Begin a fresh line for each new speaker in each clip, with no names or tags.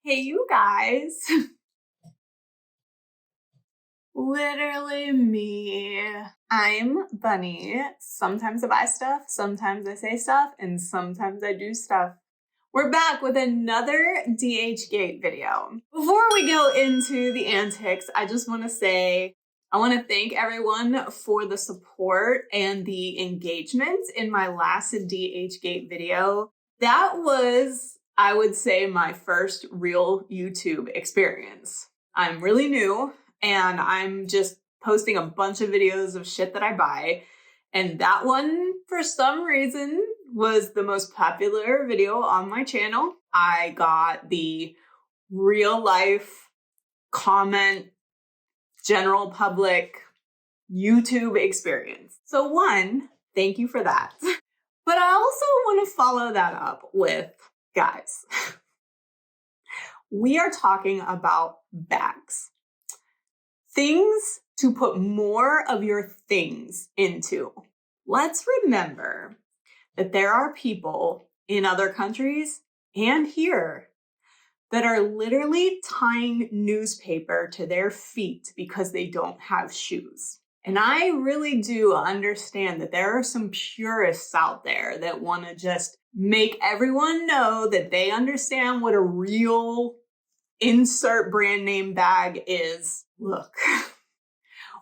Hey, you guys. Literally me. I'm Bunny. Sometimes I buy stuff, sometimes I say stuff, and sometimes I do stuff. We're back with another Dhgate video. Before we go into the antics, I just want to say I want to thank everyone for the support and the engagement in my last Dhgate video. That was, I would say, my first real YouTube experience. I'm really new and I'm just posting a bunch of videos of shit that I buy. And that one, for some reason, was the most popular video on my channel. I got the real life comment, general public YouTube experience. So one, thank you for that. But I also want to follow that up with, guys, we are talking about bags. Things to put more of your things into. Let's remember that there are people in other countries and here that are literally tying newspaper to their feet because they don't have shoes. And I really do understand that there are some purists out there that want to just make everyone know that they understand what a real insert brand name bag is. Look,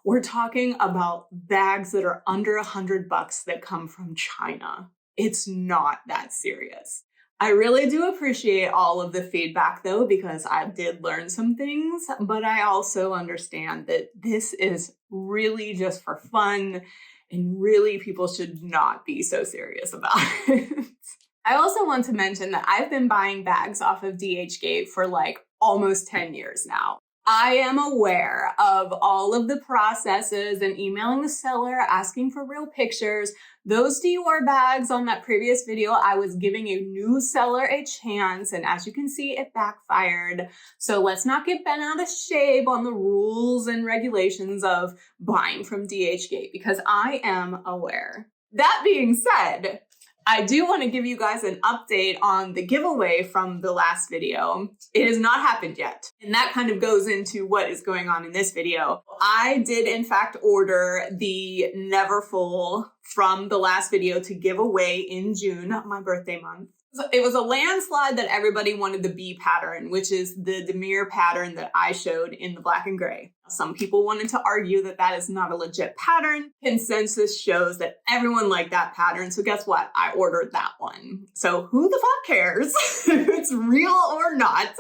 we're talking about bags that are under $100 that come from China. It's not that serious. I really do appreciate all of the feedback though, because I did learn some things, but I also understand that this is really just for fun and really people should not be so serious about it. I also want to mention that I've been buying bags off of Dhgate for like almost 10 years now. I am aware of all of the processes and emailing the seller, asking for real pictures. Those Dior bags on that previous video, I was giving a new seller a chance, and as you can see, it backfired. So let's not get bent out of shape on the rules and regulations of buying from Dhgate, because I am aware. That being said, I do want to give you guys an update on the giveaway from the last video. It has not happened yet. And that kind of goes into what is going on in this video. I did in fact order the Neverfull from the last video to give away in June, my birthday month. It was a landslide that everybody wanted the B pattern, which is the Demir pattern that I showed in the black and gray. Some people wanted to argue that that is not a legit pattern. Consensus shows that everyone liked that pattern. So guess what? I ordered that one. So who the fuck cares if it's real or not?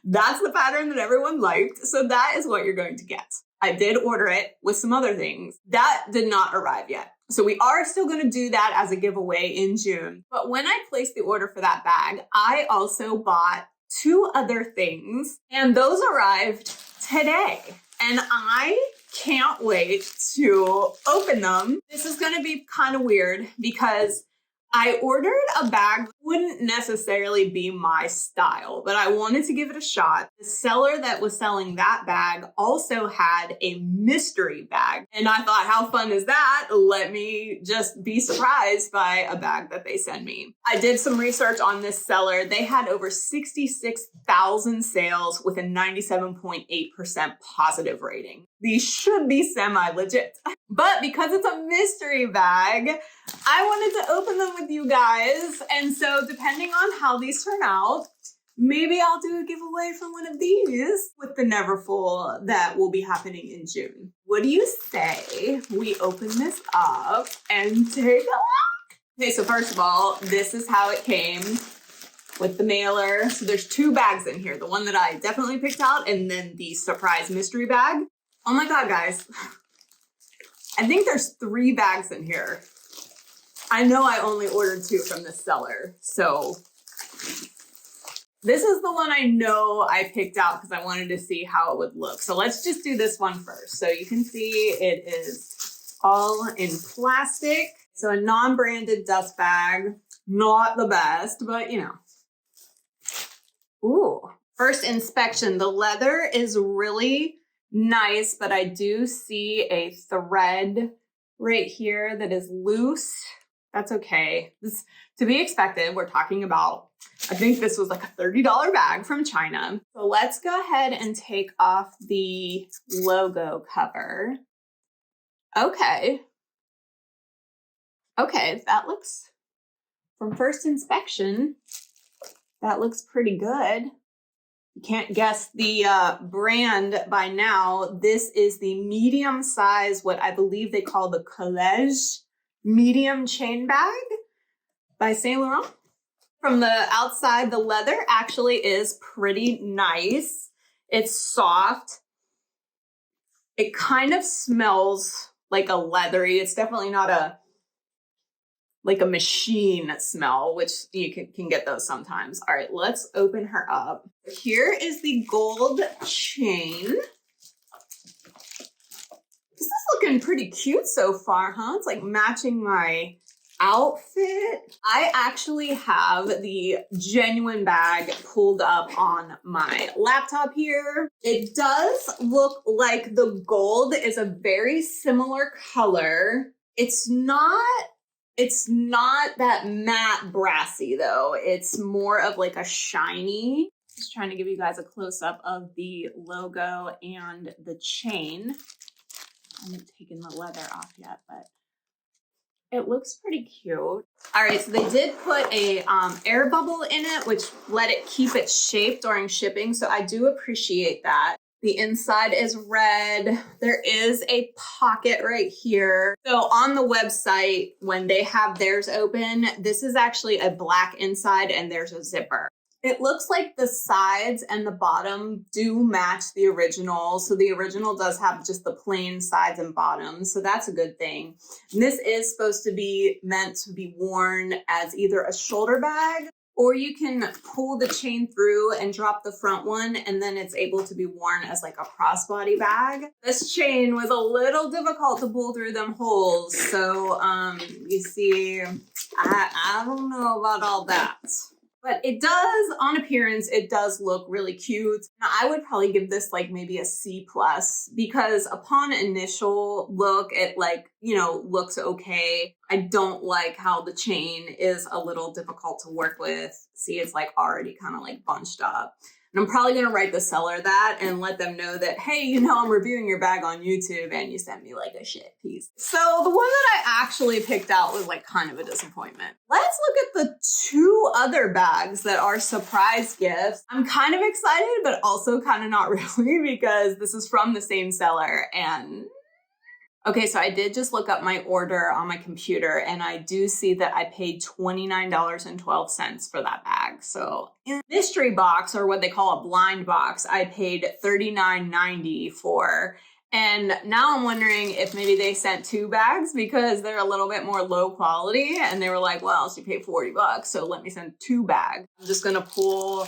That's the pattern that everyone liked. So that is what you're going to get. I did order it with some other things. That did not arrive yet. So we are still going to do that as a giveaway in June. But when I placed the order for that bag, I also bought 2 other things, and those arrived today. And I can't wait to open them. This is going to be kind of weird because I ordered a bag that wouldn't necessarily be my style, but I wanted to give it a shot. The seller that was selling that bag also had a mystery bag. And I thought, how fun is that? Let me just be surprised by a bag that they send me. I did some research on this seller. They had over 66,000 sales with a 97.8% positive rating. These should be semi-legit. But because it's a mystery bag, I wanted to open them with you guys. And so depending on how these turn out, maybe I'll do a giveaway from one of these with the Neverfull that will be happening in June. What do you say we open this up and take a look? Okay, so first of all, this is how it came with the mailer. So there's 2 bags in here. The one that I definitely picked out and then the surprise mystery bag. Oh my God, guys. I think there's 3 bags in here. I know I only ordered 2 from this seller. So this is the one I know I picked out because I wanted to see how it would look. So let's just do this one first. So you can see it is all in plastic. So a non-branded dust bag. Not the best, but you know. Ooh, first inspection. The leather is really nice, but I do see a thread right here that is loose. That's okay. This to be expected. We're talking about, I think this was like a $30 bag from China. So let's go ahead and take off the logo cover. Okay. Okay, that looks, from first inspection, that looks pretty good. You can't guess the brand by now. This is the medium size, what I believe they call the Collège medium chain bag by Saint Laurent. From the outside, the leather actually is pretty nice. It's soft. It kind of smells like a leathery. It's definitely not a like a machine smell, which you can get those sometimes. All right, let's open her up. Here is the gold chain. This is looking pretty cute so far, huh? It's like matching my outfit. I actually have the genuine bag pulled up on my laptop here. It does look like the gold is a very similar color. It's not that matte brassy though. It's more of like a shiny. Just trying to give you guys a close-up of the logo and the chain. I haven't taken the leather off yet, but it looks pretty cute. All right, so they did put a air bubble in it, which let it keep its shape during shipping. So I do appreciate that. The inside is red. There is a pocket right here. So on the website, when they have theirs open, this is actually a black inside and there's a zipper. It looks like the sides and the bottom do match the original. So the original does have just the plain sides and bottoms. So that's a good thing. And this is supposed to be meant to be worn as either a shoulder bag, or you can pull the chain through and drop the front one, and then it's able to be worn as like a crossbody bag. This chain was a little difficult to pull through them holes. So you see, I don't know about all that. But it does, on appearance, it does look really cute. Now, I would probably give this like maybe a C+, because upon initial look, it like, you know, looks okay. I don't like how the chain is a little difficult to work with. See, it's like already kind of like bunched up. And I'm probably going to write the seller that and let them know that, hey, you know, I'm reviewing your bag on YouTube and you sent me like a shit piece. So the one that I actually picked out was like kind of a disappointment. Let's look at the two other bags that are surprise gifts. I'm kind of excited, but also kind of not really, because this is from the same seller. And okay, so I did just look up my order on my computer, and I do see that I paid $29.12 for that bag. So in a mystery box, or what they call a blind box, I paid $39.90 for. And now I'm wondering if maybe they sent two bags because they're a little bit more low quality, and they were like, well, she paid $40, so let me send two bags. I'm just gonna pull.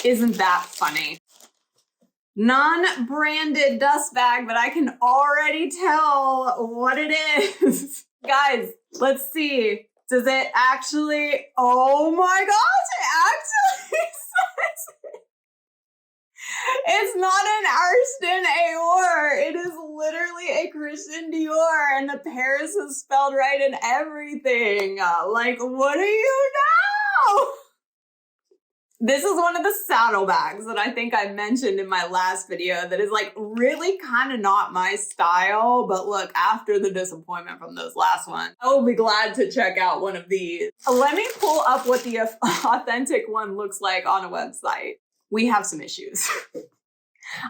Isn't that funny? Non-branded dust bag, but I can already tell what it is. Guys, let's see. Does it actually, oh my gosh, it actually says it. It's not an Arston Aor. It is literally a Christian Dior, and the Paris is spelled right and everything. Like, what do you know? This is one of the saddlebags that I think I mentioned in my last video that is like really kind of not my style. But look, after the disappointment from those last ones, I will be glad to check out one of these. Let me pull up what the authentic one looks like on a website. We have some issues.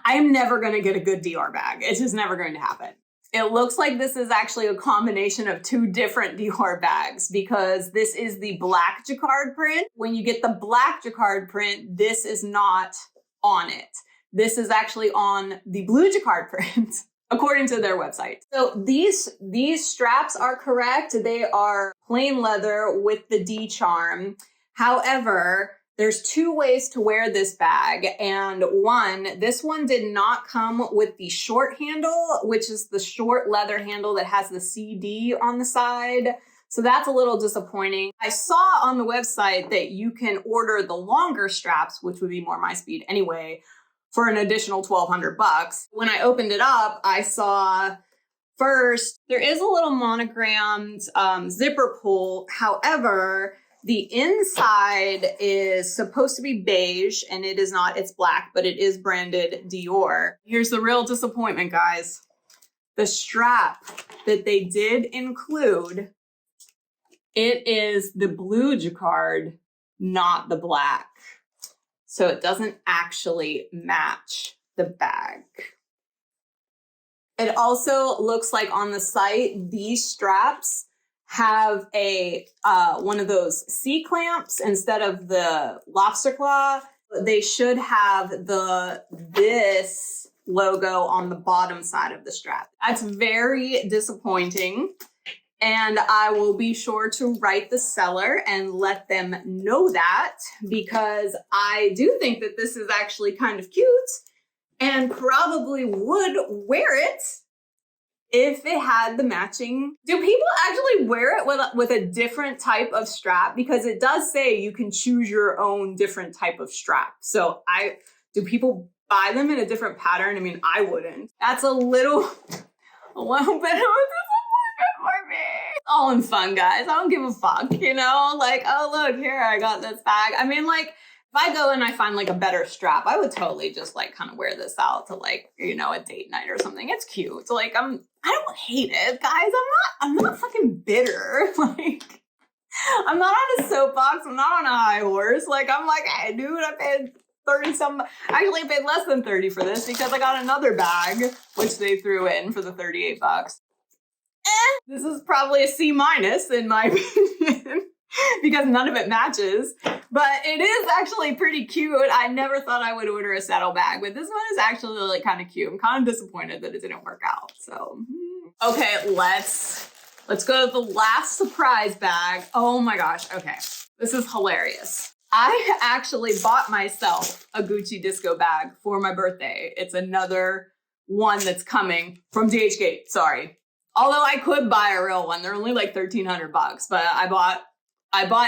I am never going to get a good Dior bag. It's just never going to happen. It looks like this is actually a combination of two different Dior bags, because this is the black jacquard print. When you get the black jacquard print, this is not on it. This is actually on the blue jacquard print, according to their website. So these straps are correct. They are plain leather with the D charm. However, there's two ways to wear this bag, and this one did not come with the short handle, which is the short leather handle that has the CD on the side. So that's a little disappointing. I saw on the website that you can order the longer straps, which would be more my speed anyway, for an additional $1,200. When I opened it up, I saw First, there is a little monogrammed zipper pull. However, the inside is supposed to be beige, and it is not. It's black, but it is branded Dior. Here's the real disappointment, guys. The strap that they did include, it is the blue jacquard, not the black. So it doesn't actually match the bag. It also looks like on the site, these straps have a one of those C-clamps instead of the lobster claw. They should have this logo on the bottom side of the strap. That's very disappointing. And I will be sure to write the seller and let them know that, because I do think that this is actually kind of cute and probably would wear it if it had the matching. Do people actually wear it with a different type of strap? Because it does say you can choose your own different type of strap. So do people buy them in a different pattern? I mean, I wouldn't. That's a little bit of a disappointment for me. All in fun, guys. I don't give a fuck, you know? Like, oh, look, here, I got this bag. I mean, like, if I go and I find like a better strap, I would totally just like kind of wear this out to like, you know, a date night or something. It's cute. So like, I don't hate it, guys. I'm not fucking bitter. Like, I'm not on a soapbox. I'm not on a high horse. Like, I'm like, hey, dude, I paid 30 some. Actually, I paid less than 30 for this because I got another bag, which they threw in for the 38 bucks. This is probably a C- in my opinion. Because none of it matches, but it is actually pretty cute. I never thought I would order a saddlebag, but this one is actually like kind of cute. I'm kind of disappointed that it didn't work out. So, okay, let's go to the last surprise bag. Oh my gosh. Okay. This is hilarious. I actually bought myself a Gucci disco bag for my birthday. It's another one that's coming from Dhgate. Sorry. Although I could buy a real one. They're only like $1,300 bucks, but I bought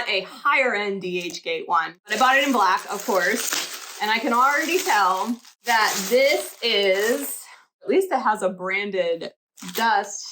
a higher end Dhgate one, but I bought it in black, of course. And I can already tell that this is, at least it has a branded dust.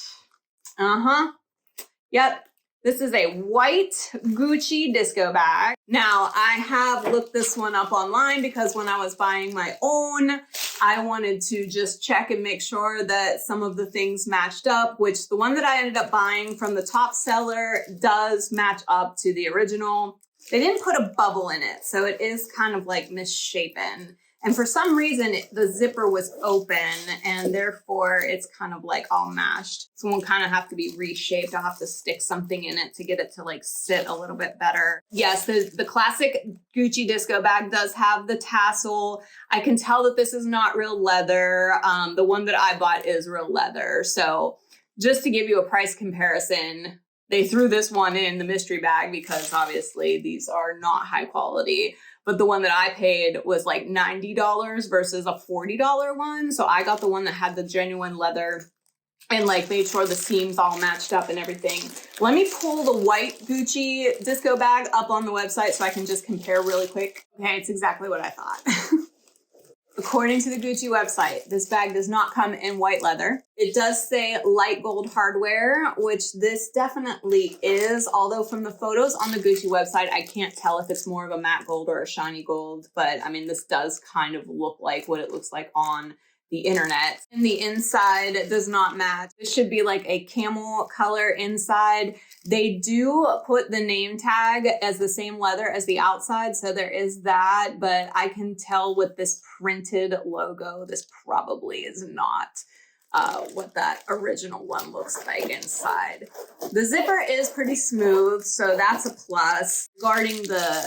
Yep. This is a white Gucci disco bag. Now, I have looked this one up online because when I was buying my own, I wanted to just check and make sure that some of the things matched up, which the one that I ended up buying from the top seller does match up to the original. They didn't put a bubble in it, so it is kind of like misshapen. And for some reason, the zipper was open, and therefore it's kind of like all mashed. So it will kind of have to be reshaped. I'll have to stick something in it to get it to like sit a little bit better. Yes, the classic Gucci disco bag does have the tassel. I can tell that this is not real leather. The one that I bought is real leather. So just to give you a price comparison, they threw this one in the mystery bag because obviously these are not high quality. But the one that I paid was like $90 versus a $40 one. So I got the one that had the genuine leather and like made sure the seams all matched up and everything. Let me pull the white Gucci disco bag up on the website so I can just compare really quick. Okay, it's exactly what I thought. According to the Gucci website, this bag does not come in white leather. It does say light gold hardware, which this definitely is. Although from the photos on the Gucci website, I can't tell if it's more of a matte gold or a shiny gold. But I mean, this does kind of look like what it looks like on the internet. And the inside does not match. This should be like a camel color inside. They do put the name tag as the same leather as the outside, so there is that, but I can tell with this printed logo, this probably is not what that original one looks like inside. The zipper is pretty smooth, so that's a plus. Regarding the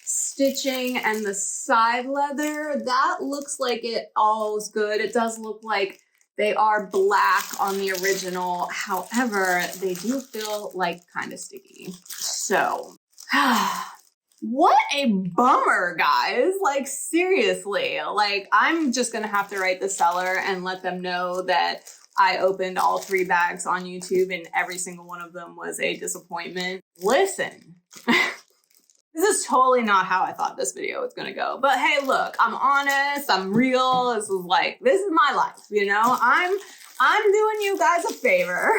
stitching and the side leather, that looks like it all is good. It does look like they are black on the original. However, they do feel like kind of sticky. So, what a bummer, guys. Like, seriously. Like, I'm just going to have to write the seller and let them know that I opened all 3 bags on YouTube and every single one of them was a disappointment. Listen. This is totally not how I thought this video was gonna go. But hey, look, I'm honest, I'm real. This is my life, you know? I'm doing you guys a favor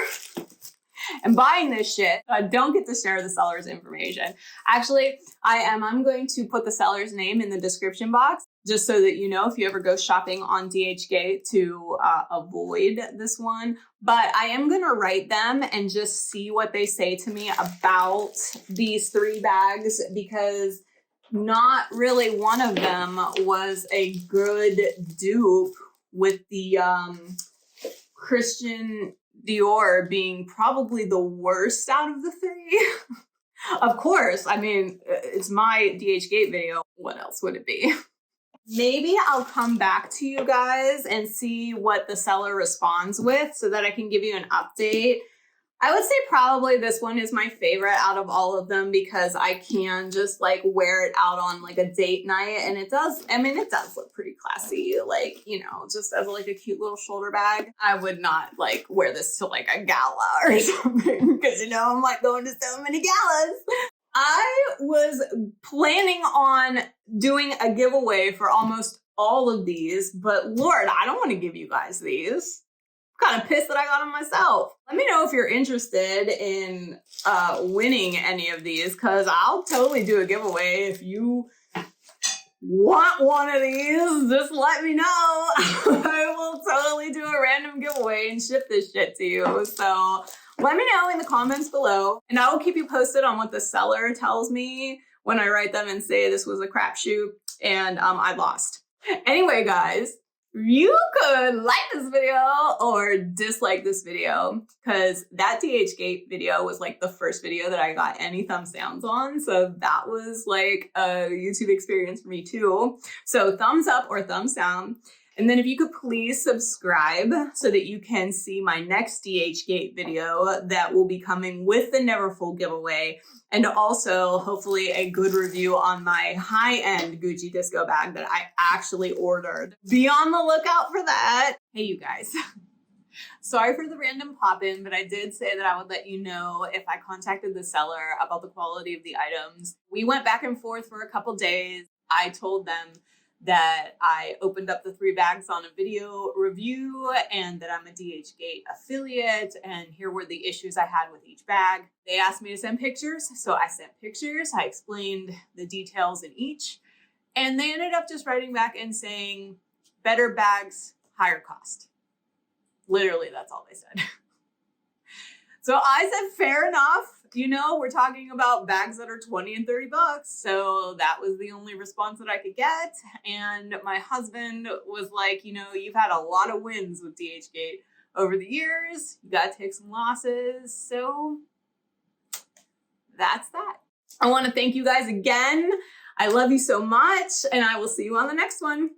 and buying this shit. I don't get to share the seller's information. Actually, I'm going to put the seller's name in the description box just so that you know if you ever go shopping on Dhgate to avoid this one. But I am gonna write them and just see what they say to me about these 3 bags, because not really one of them was a good dupe, with the Christian Dior being probably the worst out of the 3. Of course, I mean, it's my Dhgate video. What else would it be? Maybe I'll come back to you guys and see what the seller responds with so that I can give you an update. I would say probably this one is my favorite out of all of them, because I can just like wear it out on like a date night, and it does look pretty classy, like, you know, just as like a cute little shoulder bag. I would not like wear this to like a gala or something, because, you know, I'm like going to so many galas. I was planning on doing a giveaway for almost all of these, but Lord, I don't want to give you guys these. I'm kind of pissed that I got them myself. Let me know if you're interested in winning any of these, because I'll totally do a giveaway. If you want one of these, just let me know. I will totally do a random giveaway and ship this shit to you. So let me know in the comments below, and I will keep you posted on what the seller tells me when I write them and say this was a crapshoot and I lost. Anyway, guys, you could like this video or dislike this video, because that Dhgate video was like the first video that I got any thumbs downs on. So that was like a YouTube experience for me too. So thumbs up or thumbs down. And then if you could please subscribe so that you can see my next Dhgate video that will be coming with the Neverfull giveaway, and also hopefully a good review on my high-end Gucci disco bag that I actually ordered. Be on the lookout for that. Hey, you guys. Sorry for the random pop-in, but I did say that I would let you know if I contacted the seller about the quality of the items. We went back and forth for a couple days. I told them that I opened up the 3 bags on a video review and that I'm a Dhgate affiliate, and here were the issues I had with each bag. They asked me to send pictures, so I sent pictures. I explained the details in each, and they ended up just writing back and saying, better bags, higher cost. Literally, that's all they said. So I said, fair enough. You know, we're talking about bags that are 20 and 30 bucks. So that was the only response that I could get. And my husband was like, you know, you've had a lot of wins with Dhgate over the years. You got to take some losses. So that's that. I want to thank you guys again. I love you so much, and I will see you on the next one.